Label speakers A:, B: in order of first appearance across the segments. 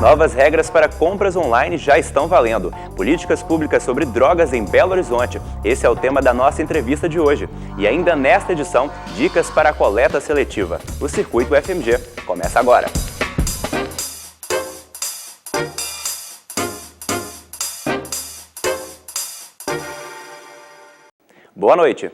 A: Novas regras para compras online já estão valendo. Políticas públicas sobre drogas em Belo Horizonte. Esse é o tema da nossa entrevista de hoje. E ainda nesta edição, dicas para a coleta seletiva. O Circuito UFMG começa agora. Boa noite.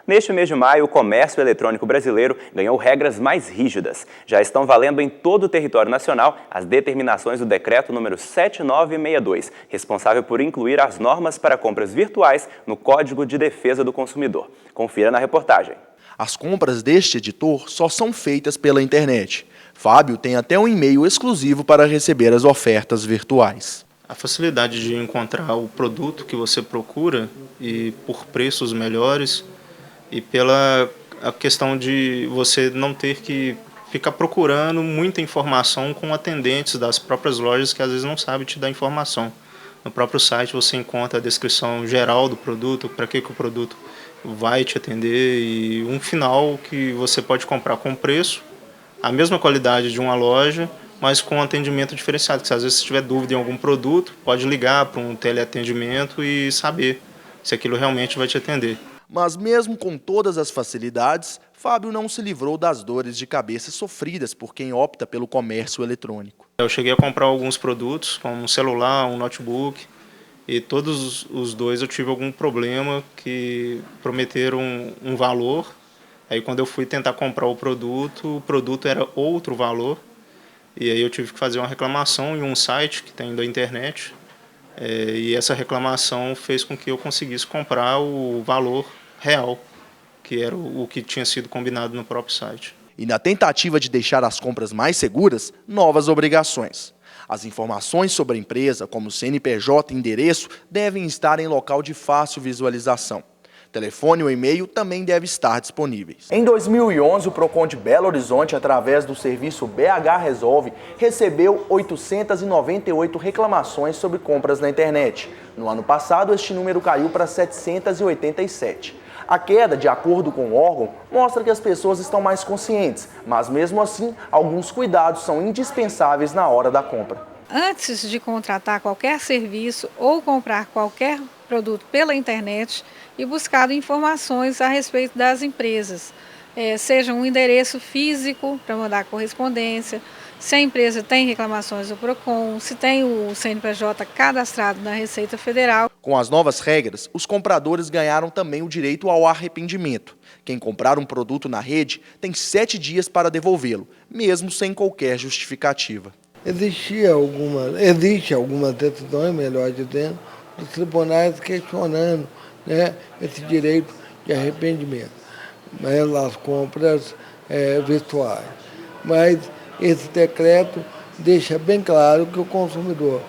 A: Neste mês de maio, o comércio eletrônico brasileiro ganhou regras mais rígidas. Já estão valendo em todo o território nacional as determinações do Decreto número 7962, responsável por incluir as normas para compras virtuais no Código de Defesa do Consumidor. Confira na reportagem.
B: As compras deste editor só são feitas pela internet. Fábio tem até um e-mail exclusivo para receber as ofertas virtuais.
C: A facilidade de encontrar o produto que você procura e por preços melhores e pela a questão de você não ter que ficar procurando muita informação com atendentes das próprias lojas que às vezes não sabem te dar informação. No próprio site você encontra a descrição geral do produto, para que o produto vai te atender e um final que você pode comprar com preço, a mesma qualidade de uma loja, mas com atendimento diferenciado, que às vezes se tiver dúvida em algum produto, pode ligar para um teleatendimento e saber se aquilo realmente vai te atender.
B: Mas mesmo com todas as facilidades, Fábio não se livrou das dores de cabeça sofridas por quem opta pelo comércio eletrônico.
C: Eu cheguei a comprar alguns produtos, como um celular, um notebook, e todos os dois eu tive algum problema que prometeram um valor. Aí quando eu fui tentar comprar o produto era outro valor. E aí eu tive que fazer uma reclamação em um site que tem da internet. E essa reclamação fez com que eu conseguisse comprar o valor real, que era o que tinha sido combinado no próprio site.
B: E na tentativa de deixar as compras mais seguras, novas obrigações. As informações sobre a empresa, como CNPJ e endereço, devem estar em local de fácil visualização. Telefone ou e-mail também devem estar disponíveis. Em 2011, o Procon de Belo Horizonte, através do serviço BH Resolve, recebeu 898 reclamações sobre compras na internet. No ano passado, este número caiu para 787. A queda, de acordo com o órgão, mostra que as pessoas estão mais conscientes, mas mesmo assim, alguns cuidados são indispensáveis na hora da compra.
D: Antes de contratar qualquer serviço ou comprar qualquer produto pela internet, e buscado informações a respeito das empresas, seja um endereço físico para mandar correspondência, se a empresa tem reclamações do Procon, se tem o CNPJ cadastrado na Receita Federal.
B: Com as novas regras, os compradores ganharam também o direito ao arrependimento. Quem comprar um produto na rede tem 7 dias para devolvê-lo, mesmo sem qualquer justificativa.
E: Existe algumas decisões, melhor dizendo, dos tribunais questionando esse direito de arrependimento nas compras virtuais. Mas esse decreto deixa bem claro que o consumidor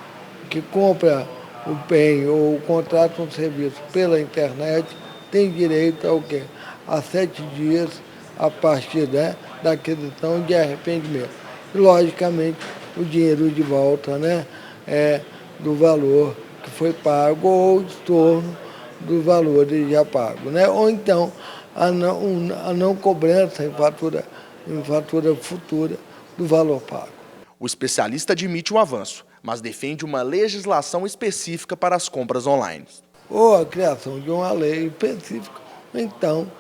E: que compra o bem ou contrata um serviço pela internet tem direito ao quê? A 7 dias a partir da aquisição de arrependimento. E, logicamente, o dinheiro de volta do valor que foi pago ou de torno dos valores já pagos, ou então a não cobrança em fatura futura do valor pago.
B: O especialista admite o avanço, mas defende uma legislação específica para as compras online.
E: Ou a criação de uma lei específica, então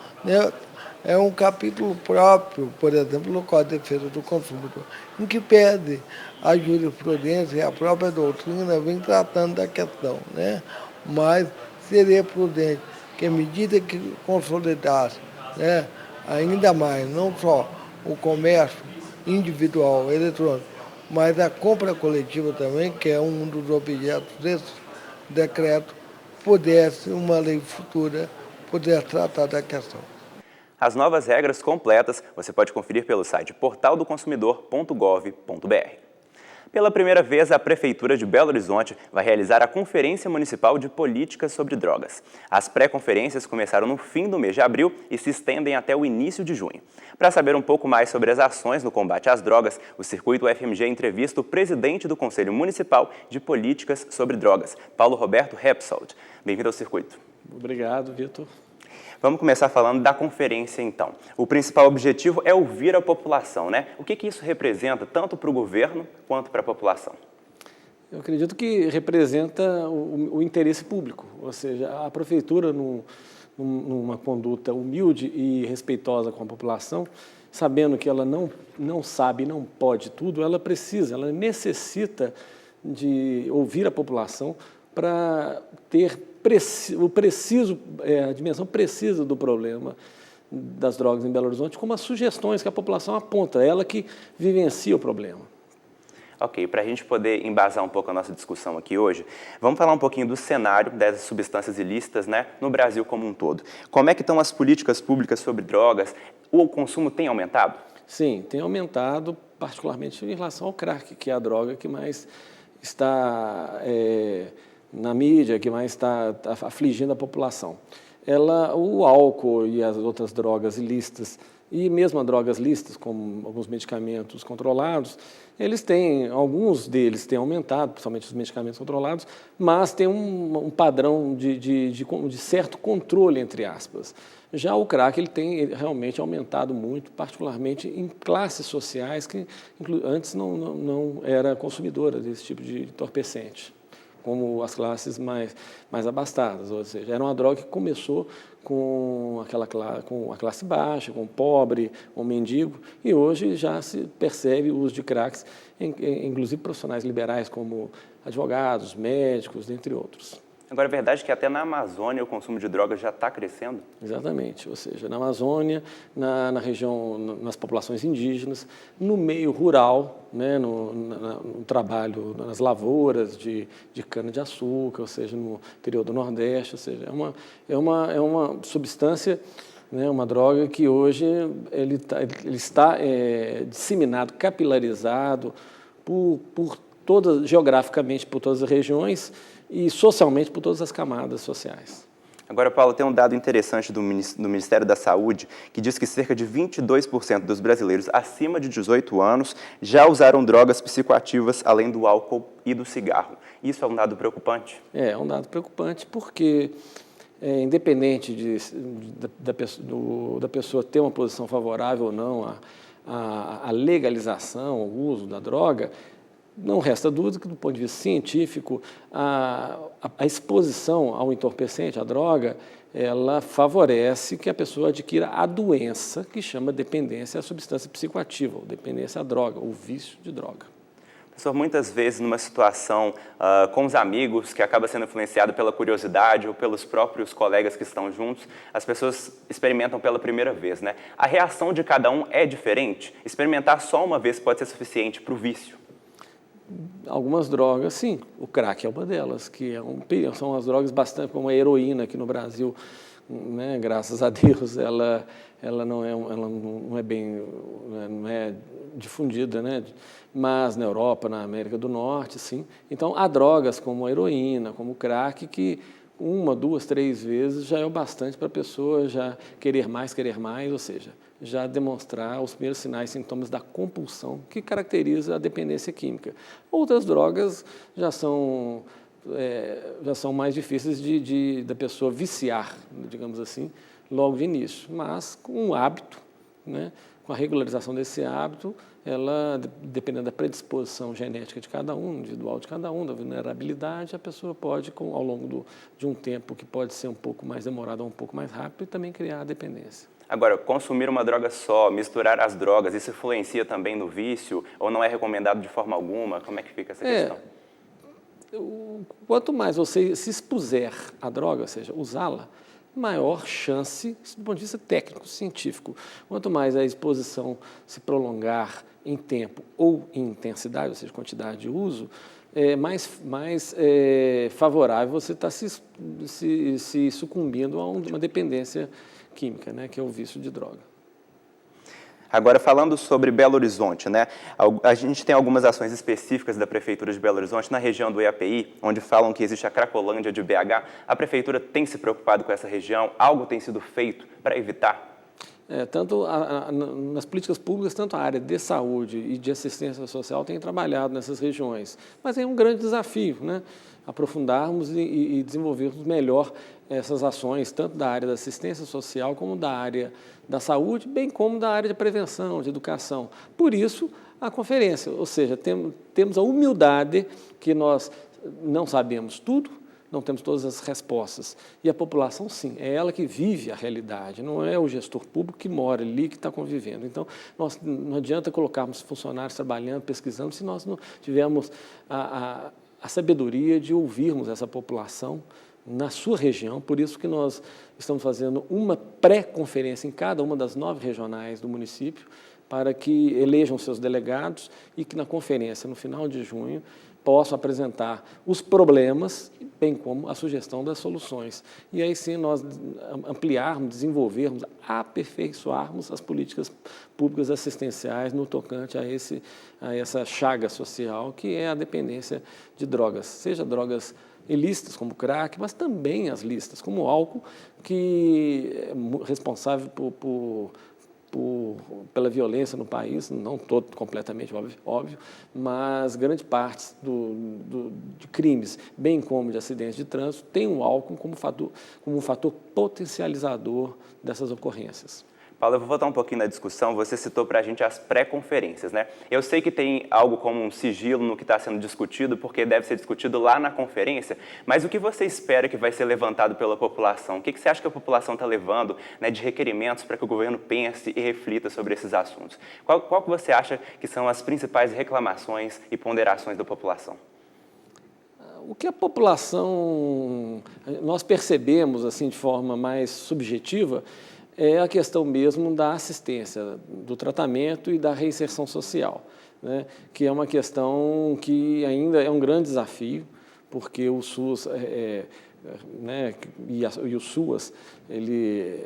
E: é um capítulo próprio, por exemplo, no Código de Defesa do Consumidor, em que pede a jurisprudência e a própria doutrina vem tratando da questão, mas seria prudente que, à medida que consolidasse ainda mais, não só o comércio individual eletrônico, mas a compra coletiva também, que é um dos objetos desse decreto, pudesse uma lei futura poder tratar da questão.
A: As novas regras completas você pode conferir pelo site portaldoconsumidor.gov.br. Pela primeira vez, a Prefeitura de Belo Horizonte vai realizar a Conferência Municipal de Políticas sobre Drogas. As pré-conferências começaram no fim do mês de abril e se estendem até o início de junho. Para saber um pouco mais sobre as ações no combate às drogas, o Circuito UFMG entrevista o presidente do Conselho Municipal de Políticas sobre Drogas, Paulo Roberto Repsold. Bem-vindo ao Circuito.
F: Obrigado, Vitor.
A: Vamos começar falando da conferência, então. O principal objetivo é ouvir a população, né? O que isso representa tanto para o governo quanto para a população?
F: Eu acredito que representa o interesse público, ou seja, a prefeitura, numa conduta humilde e respeitosa com a população, sabendo que ela não sabe, não pode tudo, ela necessita de ouvir a população para ter a dimensão precisa do problema das drogas em Belo Horizonte, como as sugestões que a população aponta, ela que vivencia o problema.
A: Ok, para a gente poder embasar um pouco a nossa discussão aqui hoje, vamos falar um pouquinho do cenário dessas substâncias ilícitas, né, no Brasil como um todo. Como é que estão as políticas públicas sobre drogas? O consumo tem aumentado?
F: Sim, tem aumentado, particularmente em relação ao crack, que é a droga que mais está na mídia, que mais está afligindo a população. O álcool e as outras drogas ilícitas, e mesmo as drogas lícitas, como alguns medicamentos controlados, alguns deles têm aumentado, principalmente os medicamentos controlados, mas tem um padrão de certo controle, entre aspas. Já o crack ele tem realmente aumentado muito, particularmente em classes sociais que antes não era consumidora desse tipo de entorpecente, como as classes mais abastadas, ou seja, era uma droga que começou com a classe baixa, com o pobre, com o mendigo, e hoje já se percebe o uso de cracks, inclusive profissionais liberais como advogados, médicos, dentre outros.
A: Agora, é verdade que até na Amazônia o consumo de drogas já está crescendo?
F: Exatamente, ou seja, na Amazônia, na região, nas populações indígenas, no meio rural, né, no trabalho nas lavouras de cana-de-açúcar, ou seja, no interior do Nordeste, ou seja, é uma substância, né, uma droga que hoje ele está disseminado, capilarizado geograficamente por todas as regiões e socialmente por todas as camadas sociais.
A: Agora, Paulo, tem um dado interessante do Ministério da Saúde que diz que cerca de 22% dos brasileiros acima de 18 anos já usaram drogas psicoativas além do álcool e do cigarro. Isso é um dado preocupante?
F: É um dado preocupante porque, independente da pessoa ter uma posição favorável ou não à legalização, ao uso da droga, não resta dúvida que, do ponto de vista científico, a exposição ao entorpecente, à droga, ela favorece que a pessoa adquira a doença que chama dependência à substância psicoativa, ou dependência à droga, ou vício de droga.
A: Professor, muitas vezes numa situação com os amigos, que acaba sendo influenciado pela curiosidade ou pelos próprios colegas que estão juntos, as pessoas experimentam pela primeira vez, né? A reação de cada um é diferente? Experimentar só uma vez pode ser suficiente para o vício?
F: Algumas drogas, sim, o crack é uma delas, que são as drogas bastante, como a heroína aqui no Brasil, né, graças a Deus, ela não é difundida, né, mas na Europa, na América do Norte, sim. Então, há drogas como a heroína, como o crack, que 1, 2, 3 vezes já é o bastante para a pessoa já querer mais, ou seja, já demonstrar os primeiros sinais e sintomas da compulsão que caracteriza a dependência química. Outras drogas já são mais difíceis da pessoa viciar, digamos assim, logo de início, mas com o hábito, né, com a regularização desse hábito, ela, dependendo da predisposição genética de cada um, individual de cada um, da vulnerabilidade, a pessoa pode, ao longo de um tempo que pode ser um pouco mais demorado ou um pouco mais rápido, também criar a dependência.
A: Agora, consumir uma droga só, misturar as drogas, isso influencia também no vício ou não é recomendado de forma alguma? Como é que fica essa questão?
F: Quanto mais você se expuser à droga, ou seja, usá-la, maior chance, do ponto de vista técnico, científico. Quanto mais a exposição se prolongar em tempo ou em intensidade, ou seja, quantidade de uso, mais favorável você está se sucumbindo a uma dependência química, né, que é o vício de droga.
A: Agora, falando sobre Belo Horizonte, né, a gente tem algumas ações específicas da Prefeitura de Belo Horizonte na região do EAPI, onde falam que existe a Cracolândia de BH. A Prefeitura tem se preocupado com essa região? Algo tem sido feito para evitar?
F: Tanto nas políticas públicas, tanto a área de saúde e de assistência social tem trabalhado nessas regiões. Mas é um grande desafio, né, aprofundarmos e desenvolvermos melhor essas ações, tanto da área da assistência social como da área da saúde, bem como da área de prevenção, de educação. Por isso, a conferência, ou seja, temos a humildade que nós não sabemos tudo, não temos todas as respostas. E a população, sim, é ela que vive a realidade, não é o gestor público que mora ali, que está convivendo. Então, não adianta colocarmos funcionários trabalhando, pesquisando, se nós não tivermos a sabedoria de ouvirmos essa população na sua região. Por isso que nós estamos fazendo uma pré-conferência em cada uma das 9 regionais do município, para que elejam seus delegados e que na conferência, no final de junho, possam apresentar os problemas, bem como a sugestão das soluções. E aí sim nós ampliarmos, desenvolvermos, aperfeiçoarmos as políticas públicas assistenciais no tocante a essa chaga social que é a dependência de drogas, seja drogas ilícitas como crack, mas também as lícitas, como o álcool, que é responsável pela violência no país, não todo completamente óbvio, mas grande parte de crimes, bem como de acidentes de trânsito, tem o álcool como um fator potencializador dessas ocorrências.
A: Paulo, eu vou voltar um pouquinho na discussão. Você citou para a gente as pré-conferências, né? Eu sei que tem algo como um sigilo no que está sendo discutido, porque deve ser discutido lá na conferência, mas o que você espera que vai ser levantado pela população? O que você acha que a população está levando, né, de requerimentos para que o governo pense e reflita sobre esses assuntos? Qual que você acha que são as principais reclamações e ponderações da população?
F: O que a população, nós percebemos assim de forma mais subjetiva, é a questão mesmo da assistência, do tratamento e da reinserção social, né? Que é uma questão que ainda é um grande desafio, porque o SUS né, e o SUAS, ele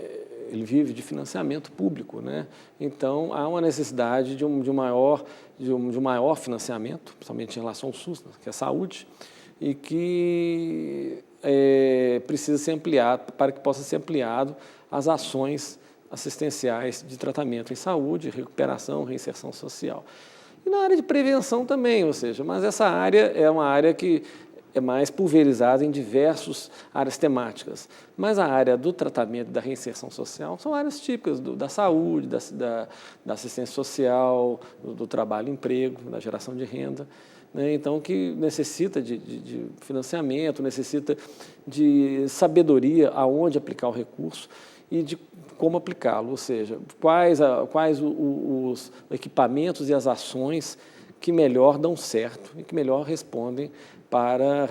F: vive de financiamento público, né? Então, há uma necessidade de um maior financiamento, principalmente em relação ao SUS, né, que é a saúde, e que precisa ser ampliado, para que possa ser ampliado as ações assistenciais de tratamento em saúde, recuperação, reinserção social. E na área de prevenção também, ou seja, mas essa área é uma área que é mais pulverizada em diversas áreas temáticas. Mas a área do tratamento e da reinserção social são áreas típicas da saúde, da assistência social, do trabalho e emprego, da geração de renda, né? Então, que necessita de financiamento, necessita de sabedoria aonde aplicar o recurso e de como aplicá-lo, ou seja, quais os equipamentos e as ações que melhor dão certo e que melhor respondem para,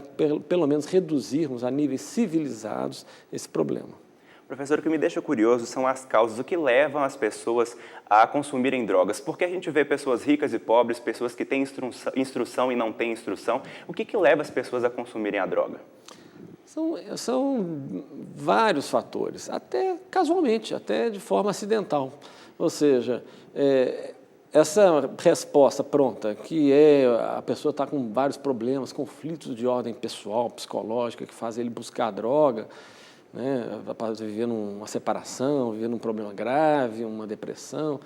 F: pelo menos, reduzirmos a níveis civilizados esse problema.
A: Professor, o que me deixa curioso são as causas, o que levam as pessoas a consumirem drogas. Porque a gente vê pessoas ricas e pobres, pessoas que têm instrução e não têm instrução. O que leva as pessoas a consumirem a droga?
F: São vários fatores, até casualmente, até de forma acidental. Ou seja, essa resposta pronta, que a pessoa está com vários problemas, conflitos de ordem pessoal, psicológica, que faz ele buscar a droga, né, viver numa separação, viver num problema grave, uma depressão.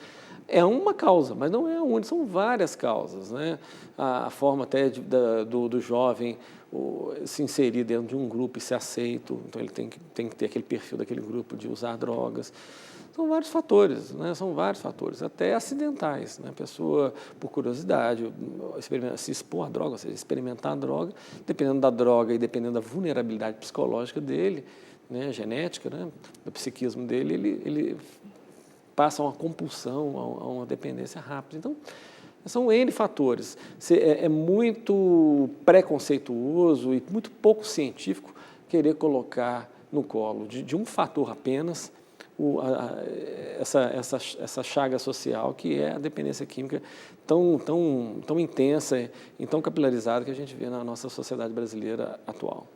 F: É uma causa, mas não é a única, são várias causas, né? A forma até do jovem se inserir dentro de um grupo e ser aceito, então ele tem que ter aquele perfil daquele grupo de usar drogas. São vários fatores, né? São vários fatores, até acidentais, né? A pessoa, por curiosidade, se expor à droga, ou seja, experimentar a droga, dependendo da droga e dependendo da vulnerabilidade psicológica dele, né, genética, né, do psiquismo dele, ele passa a uma compulsão, a uma dependência rápida. Então, são N fatores. É muito preconceituoso e muito pouco científico querer colocar no colo de um fator apenas essa chaga social que é a dependência química tão intensa e tão capilarizada que a gente vê na nossa sociedade brasileira atual.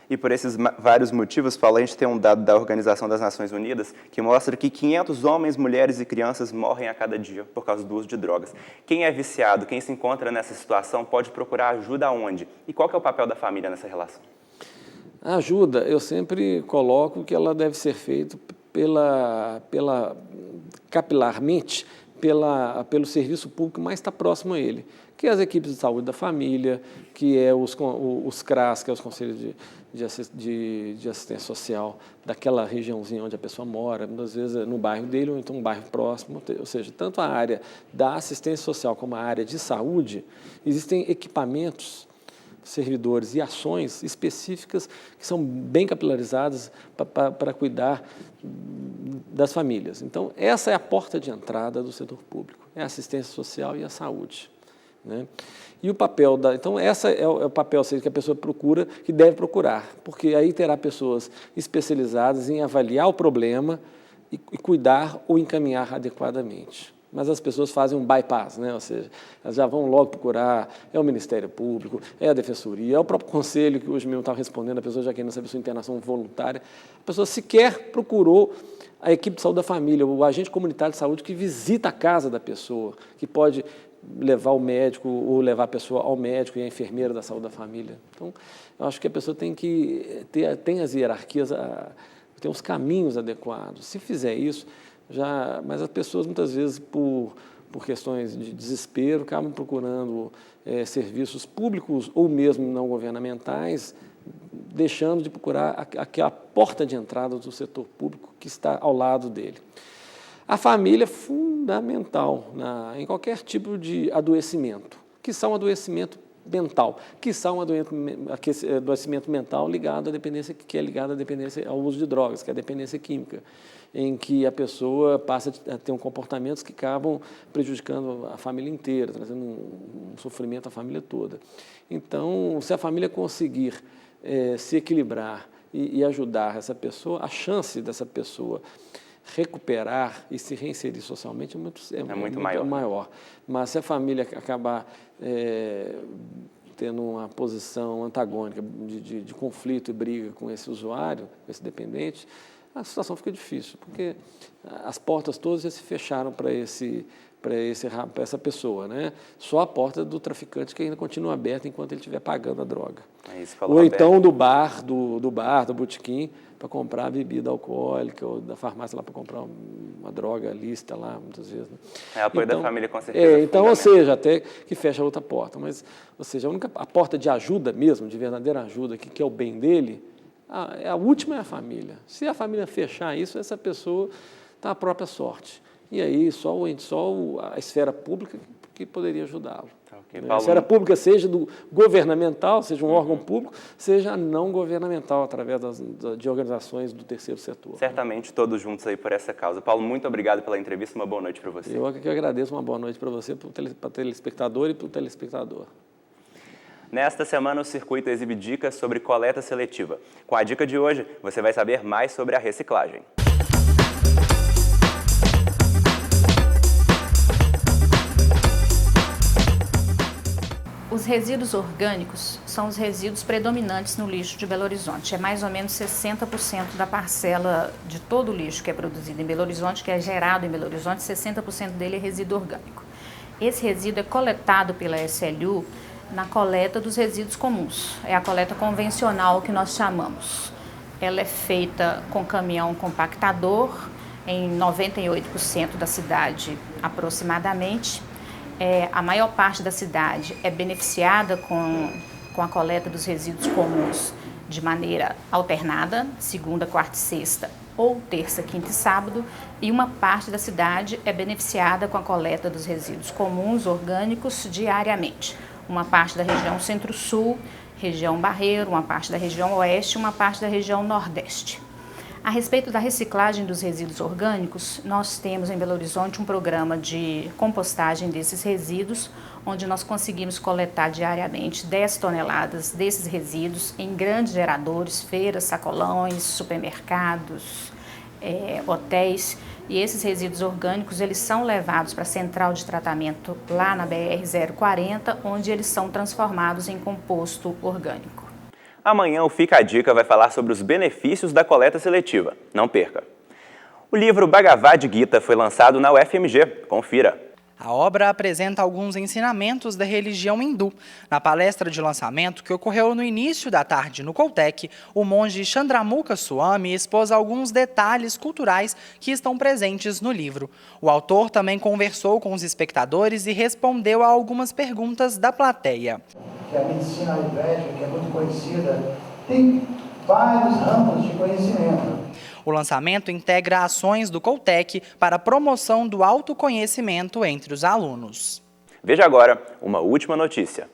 A: E por esses vários motivos, Paulo, a gente tem um dado da Organização das Nações Unidas que mostra que 500 homens, mulheres e crianças morrem a cada dia por causa do uso de drogas. Quem é viciado, quem se encontra nessa situação, pode procurar ajuda aonde? E qual que é o papel da família nessa relação?
F: A ajuda, eu sempre coloco que ela deve ser feita capilarmente pelo serviço público mais está próximo a ele, que é as equipes de saúde da família, que é os CRAS, que é os Conselhos de Assistência Social daquela regiãozinha onde a pessoa mora, muitas vezes no bairro dele ou então um bairro próximo, ou seja, tanto a área da assistência social como a área de saúde, existem equipamentos, servidores e ações específicas que são bem capilarizadas para cuidar das famílias. Então, essa é a porta de entrada do setor público, é a assistência social e a saúde, né? E o papel então, esse é o papel que a pessoa procura, que deve procurar, porque aí terá pessoas especializadas em avaliar o problema e cuidar ou encaminhar adequadamente. Mas as pessoas fazem um bypass, né? Ou seja, elas já vão logo procurar, é o Ministério Público, é a Defensoria, é o próprio Conselho, que hoje mesmo estava respondendo, a pessoa já querendo saber sua internação voluntária. A pessoa sequer procurou a equipe de saúde da família, o agente comunitário de saúde que visita a casa da pessoa, que pode levar o médico ou levar a pessoa ao médico e a enfermeira da saúde da família. Então, eu acho que a pessoa tem que ter as hierarquias, tem os caminhos adequados. Se fizer isso, mas as pessoas muitas vezes por questões de desespero acabam procurando serviços públicos ou mesmo não governamentais, deixando de procurar a porta de entrada do setor público que está ao lado dele. A família é fundamental em qualquer tipo de adoecimento, que são adoecimento mental, que são adoecimento mental ligado à dependência, que é ligado à dependência ao uso de drogas, que é a dependência química, em que a pessoa passa a ter comportamentos que acabam prejudicando a família inteira, trazendo um sofrimento à família toda. Então, se a família conseguir se equilibrar e ajudar essa pessoa, a chance dessa pessoa recuperar e se reinserir socialmente é muito maior. Mas se a família acabar tendo uma posição antagônica de conflito e briga com esse usuário, com esse dependente, a situação fica difícil, porque as portas todas já se fecharam para essa pessoa, né? Só a porta do traficante que ainda continua aberta enquanto ele estiver pagando a droga. Ou então do bar, do botequim, para comprar bebida alcoólica, ou da farmácia lá para comprar uma droga lícita lá, muitas vezes. Né?
A: Apoio da família, com certeza.
F: Então, ou seja, até que fecha a outra porta. Mas, ou seja, a porta de ajuda mesmo, de verdadeira ajuda, que é o bem dele, a última é a família. Se a família fechar isso, essa pessoa está à própria sorte. E aí, só a esfera pública que poderia ajudá-lo.
A: Okay,
F: a esfera pública, seja do governamental, seja um órgão público, seja não governamental, através de organizações do terceiro setor.
A: Certamente todos juntos aí por essa causa. Paulo, muito obrigado pela entrevista, uma boa noite para você.
F: Eu que agradeço, uma boa noite para você, para o telespectador e para o telespectador.
A: Nesta semana, o Circuito exibe dicas sobre coleta seletiva. Com a dica de hoje, você vai saber mais sobre a reciclagem.
G: Os resíduos orgânicos são os resíduos predominantes no lixo de Belo Horizonte. É mais ou menos 60% da parcela de todo o lixo que é produzido em Belo Horizonte, que é gerado em Belo Horizonte, 60% dele é resíduo orgânico. Esse resíduo é coletado pela SLU na coleta dos resíduos comuns. É a coleta convencional que nós chamamos. Ela é feita com caminhão compactador em 98% da cidade aproximadamente. A maior parte da cidade é beneficiada com a coleta dos resíduos comuns de maneira alternada, segunda, quarta e sexta, ou terça, quinta e sábado, e uma parte da cidade é beneficiada com a coleta dos resíduos comuns orgânicos diariamente. Uma parte da região Centro-Sul, região Barreiro, uma parte da região Oeste, uma parte da região Nordeste. A respeito da reciclagem dos resíduos orgânicos, nós temos em Belo Horizonte um programa de compostagem desses resíduos, onde nós conseguimos coletar diariamente 10 toneladas desses resíduos em grandes geradores, feiras, sacolões, supermercados, hotéis. E esses resíduos orgânicos, eles são levados para a central de tratamento lá na BR-040, onde eles são transformados em composto orgânico.
A: Amanhã o Fica a Dica vai falar sobre os benefícios da coleta seletiva. Não perca! O livro Bhagavad Gita foi lançado na UFMG. Confira!
H: A obra apresenta alguns ensinamentos da religião hindu. Na palestra de lançamento, que ocorreu no início da tarde no Caltech, o monge Chandramukha Swami expôs alguns detalhes culturais que estão presentes no livro. O autor também conversou com os espectadores e respondeu a algumas perguntas da plateia.
I: A medicina ayurvédica, que é muito conhecida, tem vários ramos de conhecimento.
H: O lançamento integra ações do Caltech para a promoção do autoconhecimento entre os alunos.
A: Veja agora uma última notícia.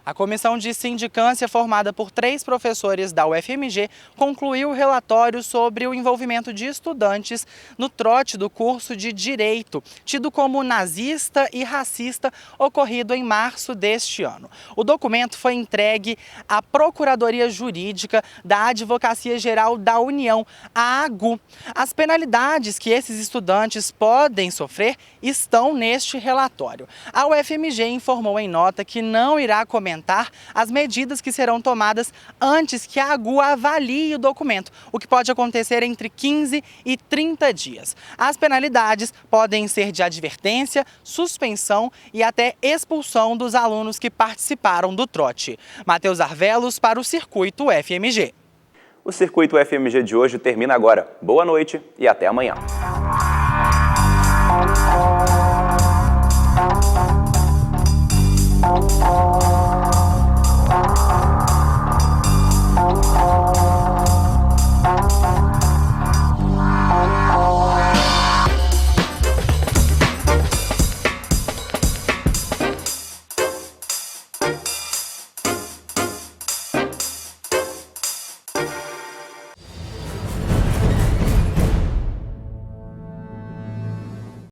H: A comissão de sindicância, formada por 3 professores da UFMG, concluiu o relatório sobre o envolvimento de estudantes no trote do curso de Direito, tido como nazista e racista, ocorrido em março deste ano. O documento foi entregue à Procuradoria Jurídica da Advocacia Geral da União, a AGU. As penalidades que esses estudantes podem sofrer estão neste relatório. A UFMG informou em nota que não irá comentar as medidas que serão tomadas antes que a AGU avalie o documento, o que pode acontecer entre 15 e 30 dias. As penalidades podem ser de advertência, suspensão e até expulsão dos alunos que participaram do trote. Matheus Arvelos para o Circuito UFMG.
A: O Circuito UFMG de hoje termina agora. Boa noite e até amanhã.